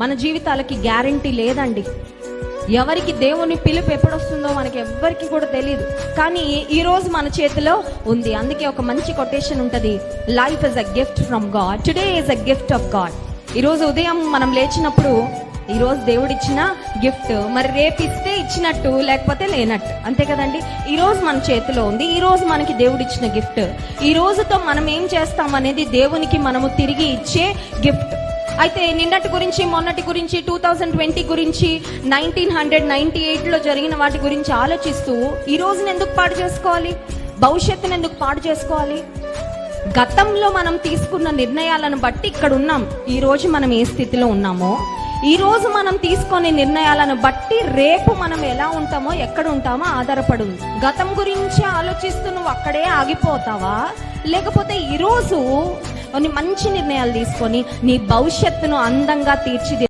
మన జీవితాలకి గ్యారంటీ లేదండి. ఎవరికి దేవుని పిలుపు ఎప్పుడొస్తుందో మనకి ఎవ్వరికి కూడా తెలియదు. కానీ ఈ రోజు మన చేతిలో ఉంది. అందుకే ఒక మంచి కొటేషన్ ఉంటది, life is a gift from God, today is a gift of God. ఈరోజు ఉదయం మనం లేచినప్పుడు ఈరోజు దేవుడిచ్చిన గిఫ్ట్, మరి రేపు ఇస్తే ఇచ్చినట్టు లేకపోతే లేనట్టు, అంతే కదండి. ఈరోజు మన చేతిలో ఉంది, ఈరోజు మనకి దేవుడిచ్చిన గిఫ్ట్. ఈ రోజుతో మనం ఏం చేస్తాం అనేది దేవునికి మనము తిరిగి ఇచ్చే గిఫ్ట్. అయితే నిన్నటి గురించి, మొన్నటి గురించి, 2020 గురించి, 1998లో జరిగిన వాటి గురించి ఆలోచిస్తూ ఈ రోజుని ఎందుకు పాడు చేసుకోవాలి? భవిష్యత్తును ఎందుకు పాడు చేసుకోవాలి? గతంలో మనం తీసుకున్న నిర్ణయాలను బట్టి ఇక్కడ ఉన్నాం. ఈ రోజు మనం ఏ స్థితిలో ఉన్నామో, ఈ రోజు మనం తీసుకునే నిర్ణయాలను బట్టి రేపు మనం ఎలా ఉంటామో, ఎక్కడ ఉంటామో ఆధారపడి ఉంది. గతం గురించి ఆలోచిస్తూ నువ్వు అక్కడే ఆగిపోతావా, లేకపోతే ఈరోజు కొన్ని మంచి నిర్ణయాలు తీసుకొని నీ భవిష్యత్తును అందంగా తీర్చిది